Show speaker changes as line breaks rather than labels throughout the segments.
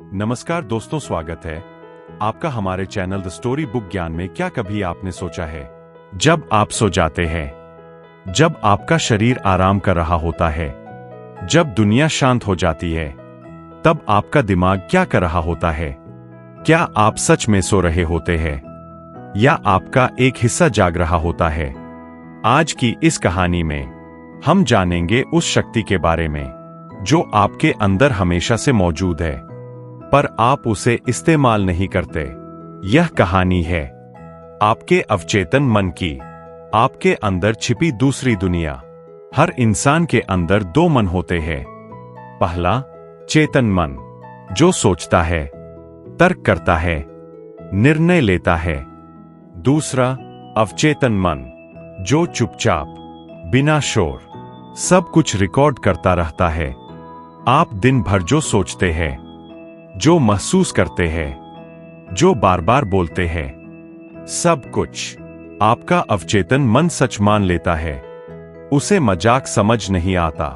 नमस्कार दोस्तों, स्वागत है आपका हमारे चैनल द स्टोरी बुक ज्ञान में। क्या कभी आपने सोचा है, जब आप सो जाते हैं, जब आपका शरीर आराम कर रहा होता है, जब दुनिया शांत हो जाती है, तब आपका दिमाग क्या कर रहा होता है? क्या आप सच में सो रहे होते हैं या आपका एक हिस्सा जाग रहा होता है? आज की इस कहानी में हम जानेंगे उस शक्ति के बारे में जो आपके अंदर हमेशा से मौजूद है, पर आप उसे इस्तेमाल नहीं करते। यह कहानी है आपके अवचेतन मन की, आपके अंदर छिपी दूसरी दुनिया। हर इंसान के अंदर दो मन होते हैं। पहला, चेतन मन, जो सोचता है, तर्क करता है, निर्णय लेता है। दूसरा, अवचेतन मन, जो चुपचाप, बिना शोर, सब कुछ रिकॉर्ड करता रहता है। आप दिन भर जो सोचते हैं, जो महसूस करते हैं, जो बार बार बोलते हैं, सब कुछ आपका अवचेतन मन सच मान लेता है। उसे मजाक समझ नहीं आता,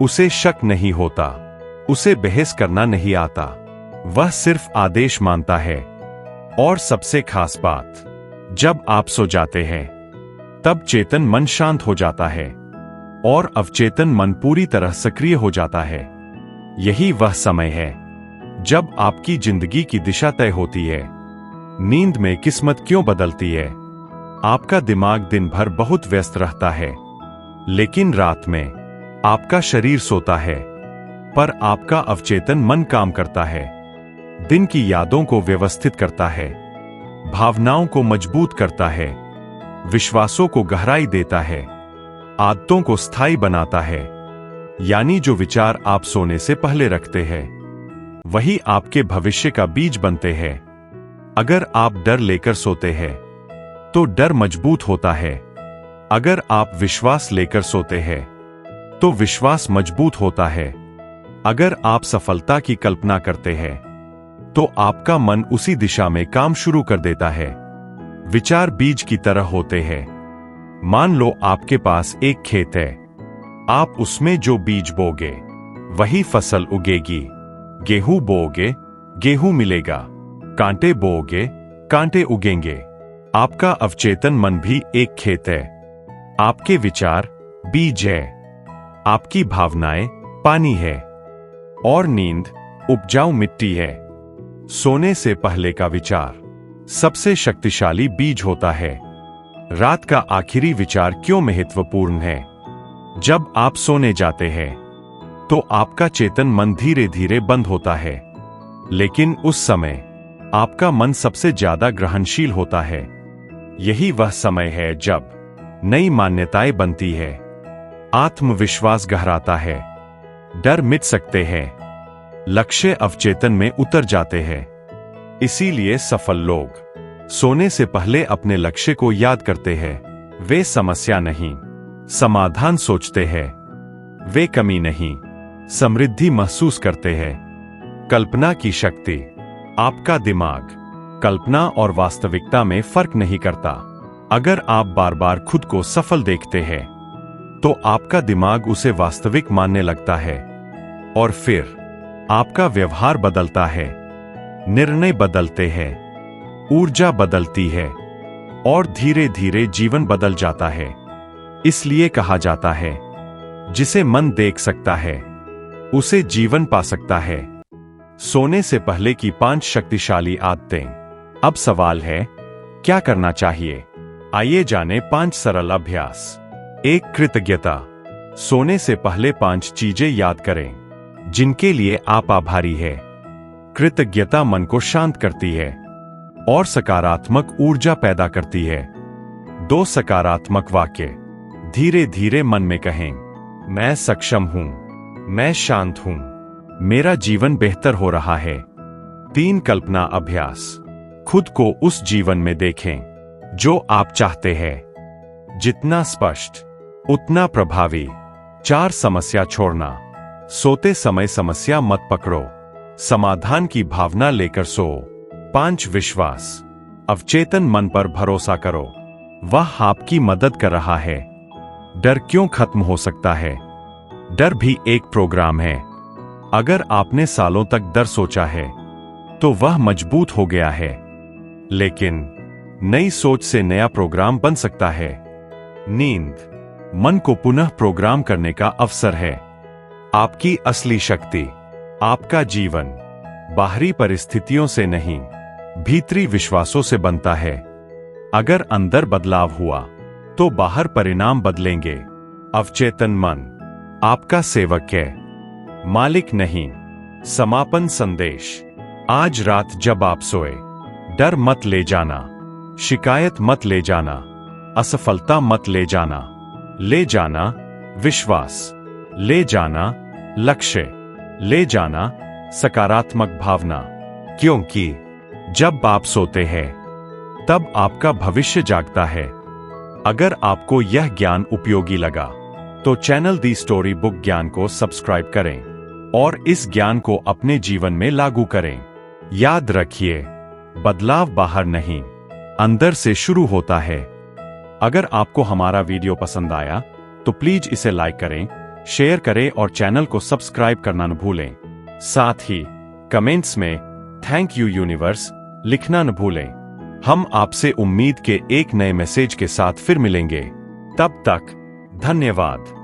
उसे शक नहीं होता, उसे बहस करना नहीं आता। वह सिर्फ आदेश मानता है। और सबसे खास बात, जब आप सो जाते हैं, तब चेतन मन शांत हो जाता है और अवचेतन मन पूरी तरह सक्रिय हो जाता है। यही वह समय है जब आपकी जिंदगी की दिशा तय होती है। नींद में किस्मत क्यों बदलती है? आपका दिमाग दिन भर बहुत व्यस्त रहता है, लेकिन रात में आपका शरीर सोता है, पर आपका अवचेतन मन काम करता है। दिन की यादों को व्यवस्थित करता है, भावनाओं को मजबूत करता है, विश्वासों को गहराई देता है, आदतों को स्थायी बनाता है। यानी जो विचार आप सोने से पहले रखते हैं, वही आपके भविष्य का बीज बनते हैं। अगर आप डर लेकर सोते हैं, तो डर मजबूत होता है। अगर आप विश्वास लेकर सोते हैं, तो विश्वास मजबूत होता है। अगर आप सफलता की कल्पना करते हैं, तो आपका मन उसी दिशा में काम शुरू कर देता है। विचार बीज की तरह होते हैं। मान लो आपके पास एक खेत है। आप उसमें जो बीज बोगे, वही फसल उगेगी। गेहूं बोओगे, गेहूं मिलेगा। कांटे बोओगे, कांटे उगेंगे। आपका अवचेतन मन भी एक खेत है। आपके विचार बीज है, आपकी भावनाएं पानी है, और नींद उपजाऊ मिट्टी है। सोने से पहले का विचार सबसे शक्तिशाली बीज होता है। रात का आखिरी विचार क्यों महत्वपूर्ण है? जब आप सोने जाते हैं, तो आपका चेतन मन धीरे धीरे बंद होता है, लेकिन उस समय आपका मन सबसे ज्यादा ग्रहणशील होता है। यही वह समय है जब नई मान्यताएं बनती है, आत्मविश्वास गहराता है, डर मिट सकते हैं, लक्ष्य अवचेतन में उतर जाते हैं। इसीलिए सफल लोग सोने से पहले अपने लक्ष्य को याद करते हैं। वे समस्या नहीं, समाधान सोचते हैं। वे कमी नहीं, समृद्धि महसूस करते हैं। कल्पना की शक्ति, आपका दिमाग कल्पना और वास्तविकता में फर्क नहीं करता। अगर आप बार बार खुद को सफल देखते हैं, तो आपका दिमाग उसे वास्तविक मानने लगता है, और फिर आपका व्यवहार बदलता है, निर्णय बदलते हैं, ऊर्जा बदलती है, और धीरे धीरे जीवन बदल जाता है। इसलिए कहा जाता है, जिसे मन देख सकता है, उसे जीवन पा सकता है। सोने से पहले की 5 शक्तिशाली आदतें। अब सवाल है, क्या करना चाहिए? आइए जाने 5 सरल अभ्यास। 1, कृतज्ञता। सोने से पहले 5 चीजें याद करें जिनके लिए आप आभारी हैं। कृतज्ञता मन को शांत करती है और सकारात्मक ऊर्जा पैदा करती है। 2, सकारात्मक वाक्य। धीरे धीरे मन में कहें, मैं सक्षम हूं, मैं शांत हूं, मेरा जीवन बेहतर हो रहा है। 3, कल्पना अभ्यास। खुद को उस जीवन में देखें जो आप चाहते हैं। जितना स्पष्ट, उतना प्रभावी। 4, समस्या छोड़ना। सोते समय समस्या मत पकड़ो, समाधान की भावना लेकर सो। 5, विश्वास। अवचेतन मन पर भरोसा करो, वह आपकी मदद कर रहा है। डर क्यों खत्म हो सकता है? डर भी एक प्रोग्राम है। अगर आपने सालों तक डर सोचा है, तो वह मजबूत हो गया है। लेकिन नई सोच से नया प्रोग्राम बन सकता है। नींद मन को पुनः प्रोग्राम करने का अवसर है। आपकी असली शक्ति, आपका जीवन बाहरी परिस्थितियों से नहीं, भीतरी विश्वासों से बनता है। अगर अंदर बदलाव हुआ तो बाहर परिणाम बदलेंगे। अवचेतन मन आपका सेवक है, मालिक नहीं। समापन संदेश, आज रात जब आप सोए, डर मत ले जाना, शिकायत मत ले जाना, असफलता मत ले जाना। ले जाना विश्वास, ले जाना लक्ष्य, ले जाना सकारात्मक भावना। क्योंकि जब आप सोते हैं तब आपका भविष्य जागता है। अगर आपको यह ज्ञान उपयोगी लगा तो चैनल दी स्टोरी बुक ज्ञान को सब्सक्राइब करें और इस ज्ञान को अपने जीवन में लागू करें। याद रखिए, बदलाव बाहर नहीं, अंदर से शुरू होता है। अगर आपको हमारा वीडियो पसंद आया तो प्लीज इसे लाइक करें, शेयर करें और चैनल को सब्सक्राइब करना न भूलें। साथ ही कमेंट्स में थैंक यू यूनिवर्स लिखना न भूलें। हम आपसे उम्मीद के एक नए मैसेज के साथ फिर मिलेंगे। तब तक धन्यवाद।